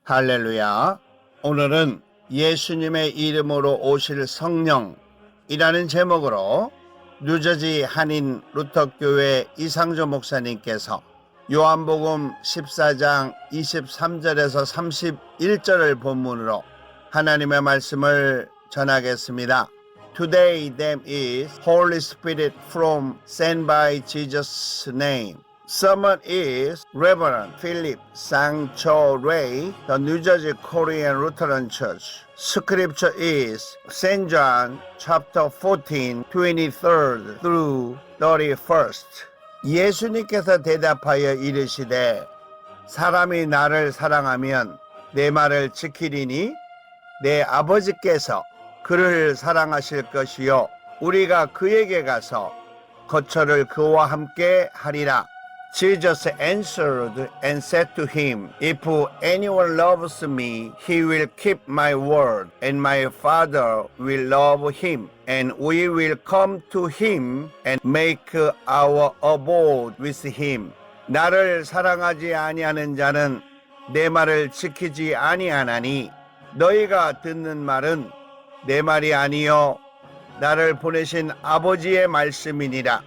할렐루야. 오늘은 예수님의 이름으로 오실 성령이라는 제목으로 뉴저지 한인 루터교회 이상조 목사님께서 요한복음 14장 23절에서 31절을 본문으로 하나님의 말씀을 전하겠습니다. Today them is Holy Spirit from sent by Jesus' name. Someone is Reverend Philip Sang-cho Ray, the New Jersey Korean Lutheran Church. Scripture is St. John chapter 14, 23rd through 31st. 예수님께서 대답하여 이르시되 사람이 나를 사랑하면 내 말을 지키리니 내 아버지께서 그를 사랑하실 것이요 우리가 그에게 가서 거처를 그와 함께 하리라. Jesus answered and said to him, If anyone loves me, he will keep my word, and my Father will love him, and we will come to him and make our abode with him. 나를 사랑하지 아니하는 자는 내 말을 지키지 아니하나니 너희가 듣는 말은 내 말이 아니요 나를 보내신 아버지의 말씀이니라.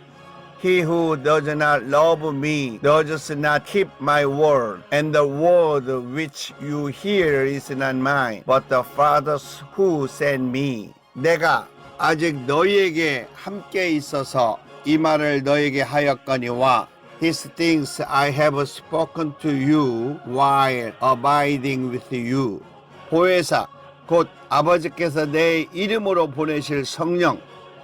He who does not love me does not keep my word, and the word which you hear is not mine, but the Father's who sent me. 내가 아직 너희에게 함께 있어서 이 말을 너희에게 하였거니와 These things I have spoken to you while abiding with you. 보혜사 곧 아버지께서 내 이름으로 보내실 성령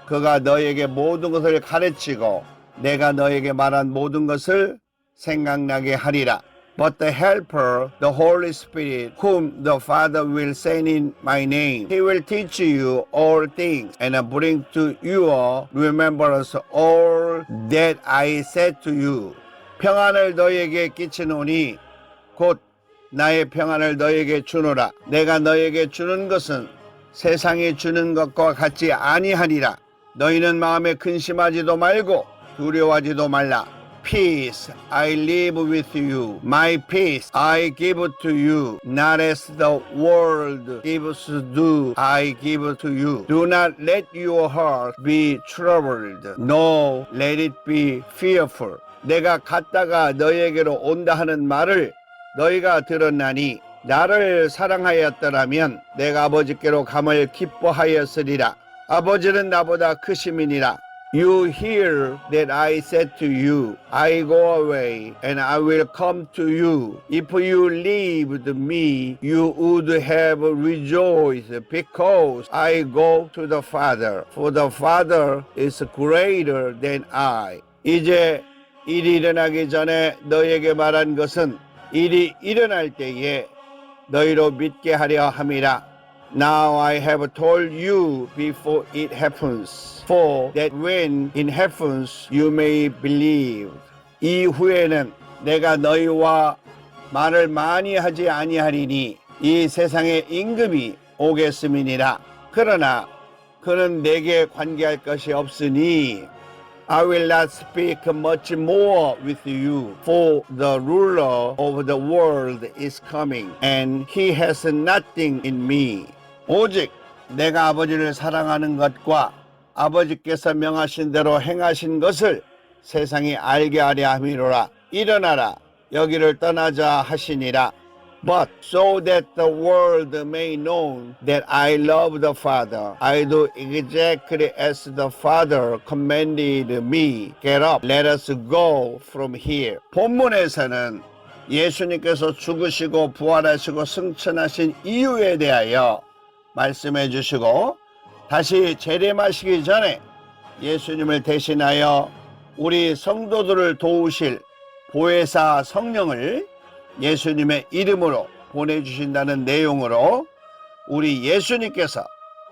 그가 너희에게 모든 것을 가르치고 내가 너에게 말한 모든 것을 생각나게 하리라. But the Helper, the Holy Spirit, whom the Father will send in my name, he will teach you all things and bring to your remembrance all that I said to you. 평안을 너희에게 끼치노니 곧 나의 평안을 너희에게 주노라. 내가 너희에게 주는 것은 세상이 주는 것과 같지 아니하리라. 너희는 마음에 근심하지도 말고 두려워하지도 말라. Peace I live with you. My peace I give to you. Not as the world gives do I give to you. Do not let your heart be troubled. No, let it be fearful. 내가 갔다가 너희에게로 온다 하는 말을 너희가 들었나니 나를 사랑하였더라면 내가 아버지께로 감을 기뻐하였으리라. 아버지는 나보다 크심이니라. You hear that I said to you, I go away and I will come to you. If you leaved me, you would have rejoiced because I go to the Father, for the Father is greater than I. 이제 일이 일어나기 전에 너희에게 말한 것은 일이 일어날 때에 너희로 믿게 하려 함이라. Now I have told you before it happens, for that when it happens you may believe. 이후에는 내가 너희와 말을 많이 하지 아니하리니 이 세상에 임금이 오겠음이니라. 그러나 그는 내게 관계할 것이 없으니 I will not speak much more with you, for the ruler of the world is coming, and he has nothing in me. 오직 내가 아버지를 사랑하는 것과 아버지께서 명하신 대로 행하신 것을 세상이 알게 하려 함이로라. 일어나라 여기를 떠나자 하시니라. But so that the world may know that I love the Father, I do exactly as the Father commanded me. Get up, let us go from here. 본문에서는 예수님께서 죽으시고 부활하시고 승천하신 이유에 대하여 말씀해 주시고 다시 재림하시기 전에 예수님을 대신하여 우리 성도들을 도우실 보혜사 성령을 예수님의 이름으로 보내주신다는 내용으로 우리 예수님께서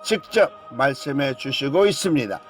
직접 말씀해 주시고 있습니다.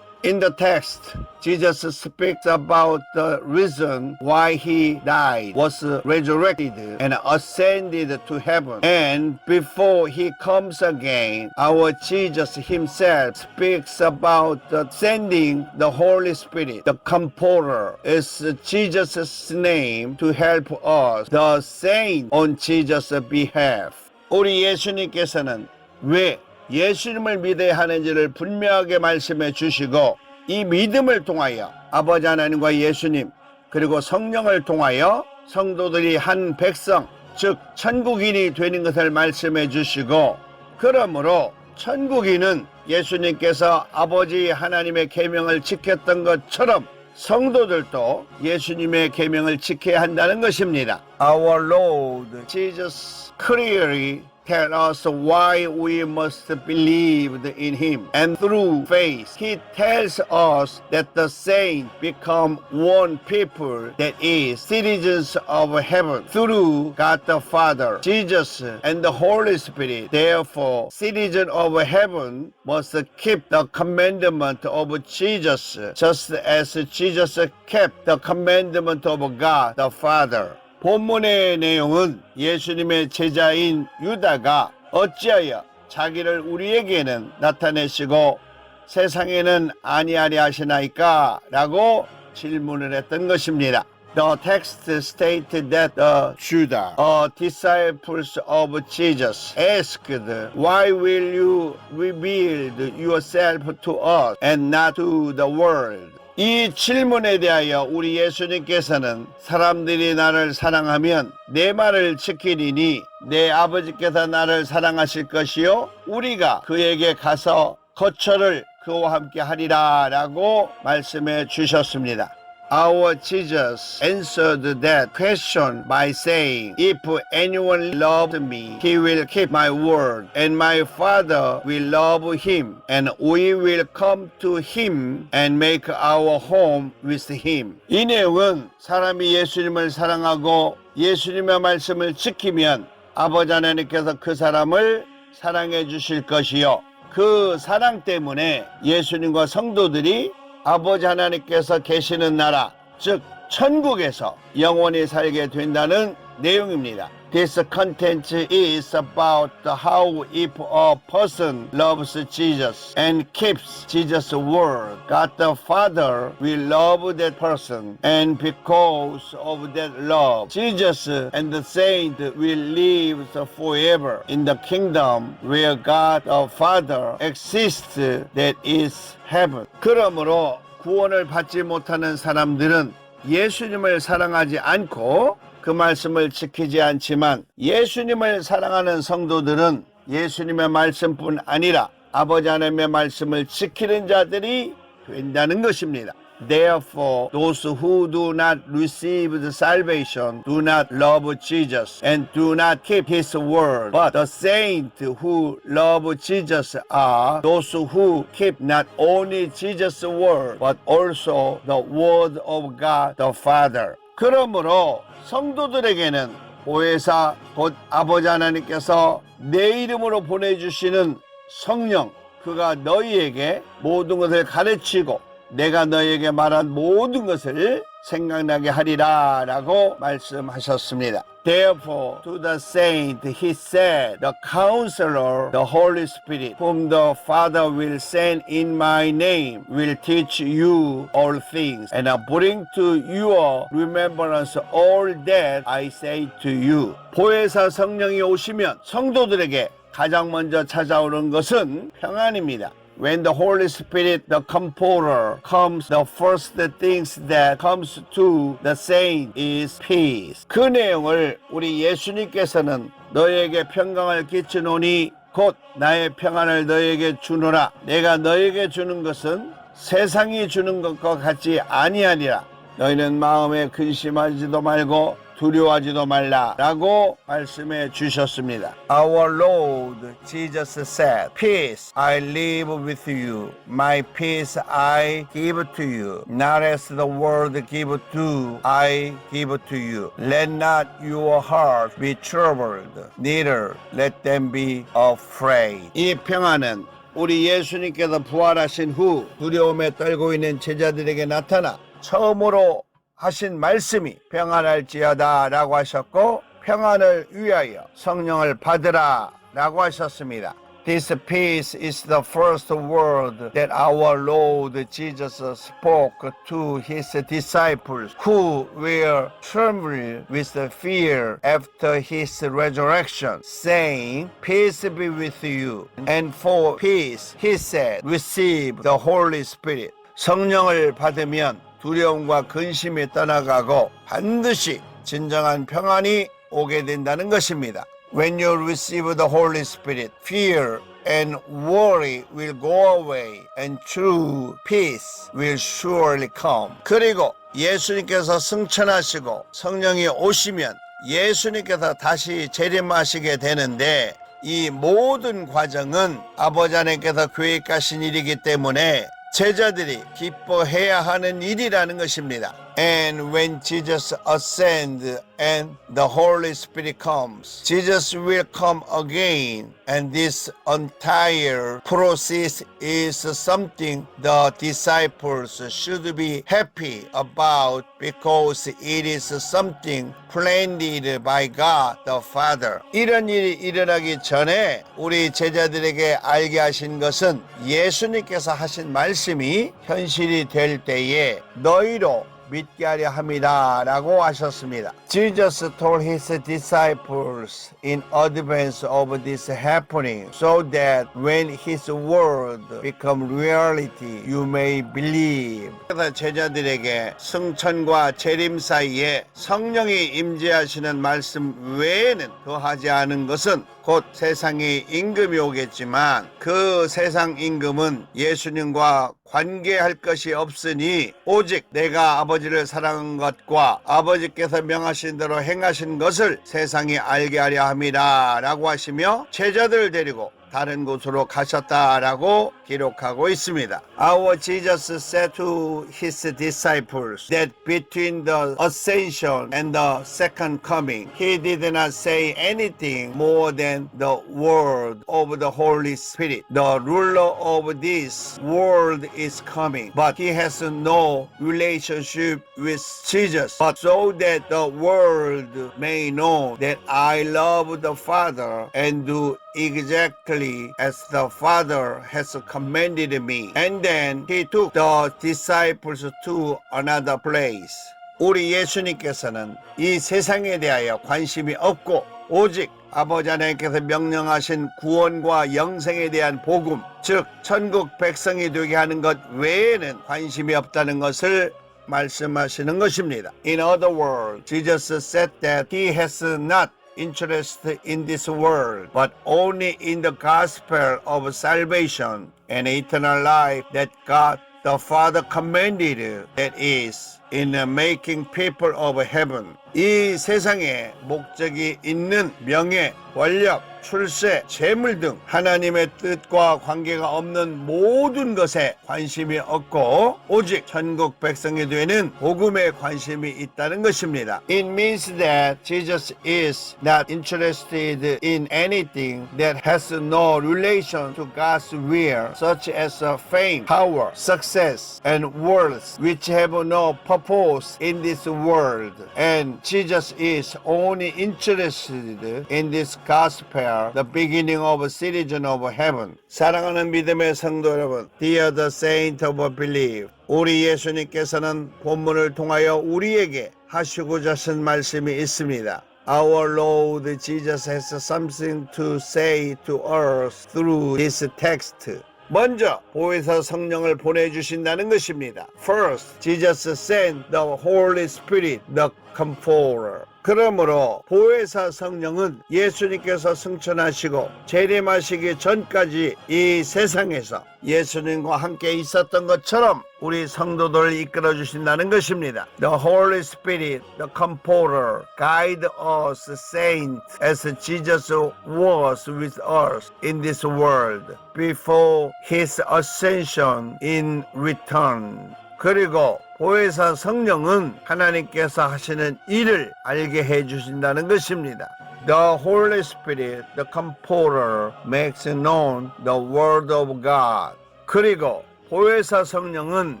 In the text, Jesus speaks about the reason why he died, was resurrected, and ascended to heaven. And before he comes again, our Jesus himself speaks about sending the Holy Spirit. The Comforter is Jesus' name to help us, the saint on Jesus' behalf. 우리 예수님께서는 왜 예수님을 믿어야 하는지를 분명하게 말씀해 주시고 이 믿음을 통하여 아버지 하나님과 예수님 그리고 성령을 통하여 성도들이 한 백성 즉 천국인이 되는 것을 말씀해 주시고 그러므로 천국인은 예수님께서 아버지 하나님의 계명을 지켰던 것처럼 성도들도 예수님의 계명을 지켜야 한다는 것입니다. Our Lord Jesus clearly tell us why we must believe in him. And through faith, he tells us that the saints become one people that is citizens of heaven through God the Father, Jesus, and the Holy Spirit. Therefore, citizens of heaven must keep the commandment of Jesus, just as Jesus kept the commandment of God the Father. 본문의 내용은 예수님의 제자인 유다가 어찌하여 자기를 우리에게는 나타내시고 세상에는 아니하리 하시나이까? 라고 질문을 했던 것입니다. The text stated that Judah, a disciples of Jesus, asked, "Why will you reveal yourself to us and not to the world?" 이 질문에 대하여 우리 예수님께서는 사람들이 나를 사랑하면 내 말을 지키리니 내 아버지께서 나를 사랑하실 것이요 우리가 그에게 가서 거처를 그와 함께 하리라 라고 말씀해 주셨습니다. Our Jesus answered that question by saying, "If anyone loves me, he will keep my word, and my Father will love him, and we will come to him and make our home with him." 이 내용은 사람이 예수님을 사랑하고 예수님의 말씀을 지키면 아버지 하나님께서 그 사람을 사랑해 주실 것이요. 그 사랑 때문에 예수님과 성도들이 아버지 하나님께서 계시는 나라, 즉 천국에서 영원히 살게 된다는 내용입니다. This content is about how if a person loves Jesus and keeps Jesus' word, God the Father will love that person, and because of that love, Jesus and the saint will live forever in the kingdom where God the Father exists, that is heaven. 그러므로 구원을 받지 못하는 사람들은 예수님을 사랑하지 않고 그 말씀을 지키지 않지만 예수님을 사랑하는 성도들은 예수님의 말씀뿐 아니라 아버지 하나님의 말씀을 지키는 자들이 된다는 것입니다. Therefore, those who do not receive the salvation do not love Jesus and do not keep his word. But the saints who love Jesus are those who keep not only Jesus' word but also the word of God the Father. 그러므로 성도들에게는 보혜사 곧 아버지 하나님께서 내 이름으로 보내주시는 성령, 그가 너희에게 모든 것을 가르치고 내가 너희에게 말한 모든 것을 생각나게 하리라 라고 말씀하셨습니다. Therefore, to the saint he said, the counselor, the Holy Spirit, whom the Father will send in my name, will teach you all things, and bring to your remembrance all that I say to you. 보혜사 성령이 오시면 성도들에게 가장 먼저 찾아오는 것은 평안입니다. When the Holy Spirit, the Comforter, comes, the first things that comes to the saint is peace. 그 내용을 우리 예수님께서는 너에게 평강을 끼치노니 곧 나의 평안을 너에게 주노라. 내가 너에게 주는 것은 세상이 주는 것과 같지 아니하리라. 너희는 마음에 근심하지도 말고 두려워하지도 말라라고 말씀해 주셨습니다. Our Lord Jesus said, "Peace I leave with you, my peace I give to you. Not as the world give do I give to you. Let not your heart be troubled, neither let them be afraid." 이 평안은 우리 예수님께서 부활하신 후 두려움에 떨고 있는 제자들에게 나타나 처음으로 하신 말씀이 평안할지어다 라고 하셨고, 평안을 위하여 성령을 받으라 라고 하셨습니다. This peace is the first word that our Lord Jesus spoke to his disciples who were trembling with fear after his resurrection, saying, Peace be with you. And for peace, he said, Receive the Holy Spirit. 성령을 받으면 두려움과 근심이 떠나가고 반드시 진정한 평안이 오게 된다는 것입니다. When you receive the Holy Spirit, fear and worry will go away and true peace will surely come. 그리고 예수님께서 승천하시고 성령이 오시면 예수님께서 다시 재림하시게 되는데, 이 모든 과정은 아버지 하나님께서 계획하신 일이기 때문에 제자들이 기뻐해야 하는 일이라는 것입니다. And when Jesus ascends and the Holy Spirit comes, Jesus will come again, and this entire process is something the disciples should be happy about because it is something planned by God the Father. 이런 일이 일어나기 전에 우리 제자들에게 알게 하신 것은 예수님께서 하신 말씀이 현실이 될 때에 너희로 믿게 하려 함이다 라고 하셨습니다. Jesus told his disciples in advance of this happening so that when his word become reality you may believe. 그래서 제자들에게 승천과 재림 사이에 성령이 임재하시는 말씀 외에는 더하지 않은 것은 곧 세상의 임금이 오겠지만 그 세상 임금은 예수님과 관계할 것이 없으니 오직 내가 아버지를 사랑한 것과 아버지께서 명하신 대로 행하신 것을 세상이 알게 하려 함이라 라고 하시며 제자들을 데리고 다른 곳으로 가셨다라고 기록하고 있습니다. Our Jesus said to his disciples that between the ascension and the second coming, he did not say anything more than the word of the Holy Spirit. The ruler of this world is coming, but he has no relationship with Jesus. But so that the world may know that I love the Father and do exactly as the Father has commanded me. And then he took the disciples to another place. 우리 예수님께서는 이 세상에 대하여 관심이 없고 오직 아버지 하나님께서 명령하신 구원과 영생에 대한 복음, 즉 천국 백성이 되게 하는 것 외에는 관심이 없다는 것을 말씀하시는 것입니다. In other words, Jesus said that he has not interested in this world, but only in the gospel of salvation and eternal life that God the Father commanded, that is, in making people of heaven. 이 세상에 목적이 있는 명예, 권력, 출세, 재물 등 하나님의 뜻과 관계가 없는 모든 것에 관심이 없고 오직 천국 백성이 되는 복음에 관심이 있다는 것입니다. It means that Jesus is not interested in anything that has no relation to God's will, such as fame, power, success, and wealth, which have no purpose in this world. And Jesus is only interested in this gospel, the beginning of a citizen of heaven. 사랑하는 믿음의 성도 여러분, Dear the saint of belief, 우리 예수님께서는 본문을 통하여 우리에게 하시고자 하신 말씀이 있습니다. Our Lord Jesus has something to say to us through this text. 먼저 보혜사 성령을 보내주신다는 것입니다. First, Jesus sent the Holy Spirit, the Comforter. 그러므로 보혜사 성령은 예수님께서 승천하시고 재림하시기 전까지 이 세상에서 예수님과 함께 있었던 것처럼 우리 성도들을 이끌어 주신다는 것입니다. The Holy Spirit, the Comforter, guide us saints as Jesus was with us in this world before His ascension in return. 그리고 보혜사 성령은 하나님께서 하시는 일을 알게 해주신다는 것입니다. The Holy Spirit, the Comforter, makes known the Word of God. 그리고 보혜사 성령은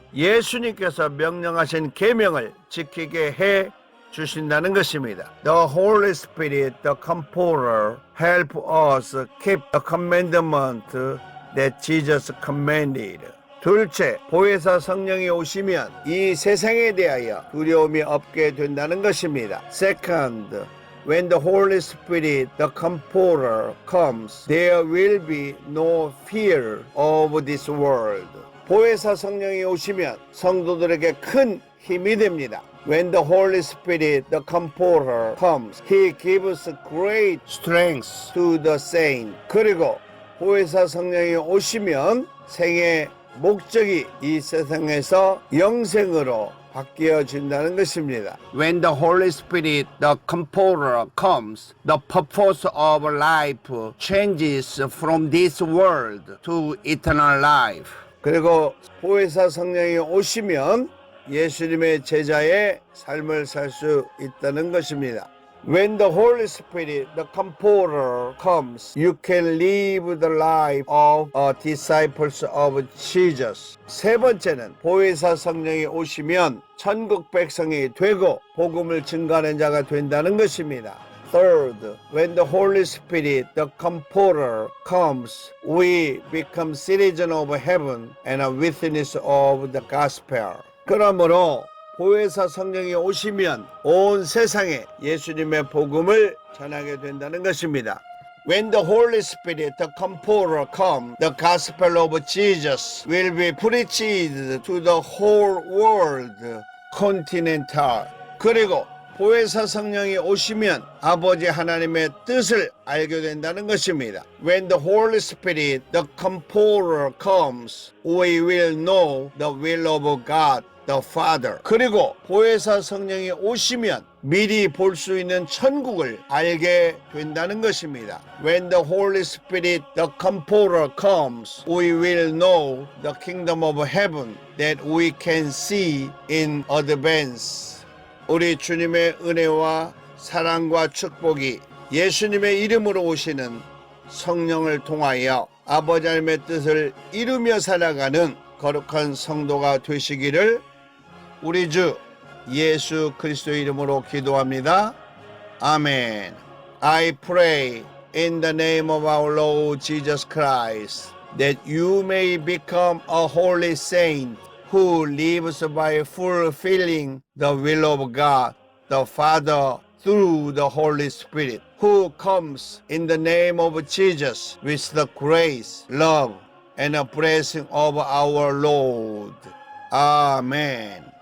예수님께서 명령하신 계명을 지키게 해 주신다는 것입니다. The Holy Spirit, the Comforter, help us keep the commandment that Jesus commanded. 둘째, 보혜사 성령이 오시면 이 세상에 대하여 두려움이 없게 된다는 것입니다. Second, when the Holy Spirit, the Comforter, comes, there will be no fear of this world. 보혜사 성령이 오시면 성도들에게 큰 힘이 됩니다. When the Holy Spirit, the Comforter, comes, He gives great strength to the saint. 그리고 보혜사 성령이 오시면 생의 목적이 이 세상에서 영생으로 바뀌어진다는 것입니다. When the Holy Spirit, the Comforter, comes, the purpose of life changes from this world to eternal life. 그리고 보혜사 성령이 오시면 예수님의 제자의 삶을 살 수 있다는 것입니다. When the Holy Spirit, the Comforter, comes, you can live the life of disciples of Jesus. 세 번째는 보혜사 성령이 오시면 천국 백성이 되고 복음을 증거하는 자가 된다는 것입니다. Third, when the Holy Spirit, the Comforter, comes, we become citizens of heaven and a witness of the gospel. 그러므로 보혜사 성령이 오시면 온 세상에 예수님의 복음을 전하게 된다는 것입니다. When the Holy Spirit, the Comforter, comes, the gospel of Jesus will be preached to the whole world, continental. 그리고 보혜사 성령이 오시면 아버지 하나님의 뜻을 알게 된다는 것입니다. When the Holy Spirit, the Comforter, comes, we will know the will of God, the Father. 그리고 보혜사 성령이 오시면 미리 볼 수 있는 천국을 알게 된다는 것입니다. When the Holy Spirit, the Comforter, comes, we will know the kingdom of heaven that we can see in advance. 우리 주님의 은혜와 사랑과 축복이 예수님의 이름으로 오시는 성령을 통하여 아버지 하나님의 뜻을 이루며 살아가는 거룩한 성도가 되시기를 우리 주 예수 그리스도의 이름으로 기도합니다. 아멘. I pray in the name of our Lord Jesus Christ that you may become a holy saint who lives by fulfilling the will of God, the Father, through the Holy Spirit, who comes in the name of Jesus with the grace, love, and a blessing of our Lord. Amen.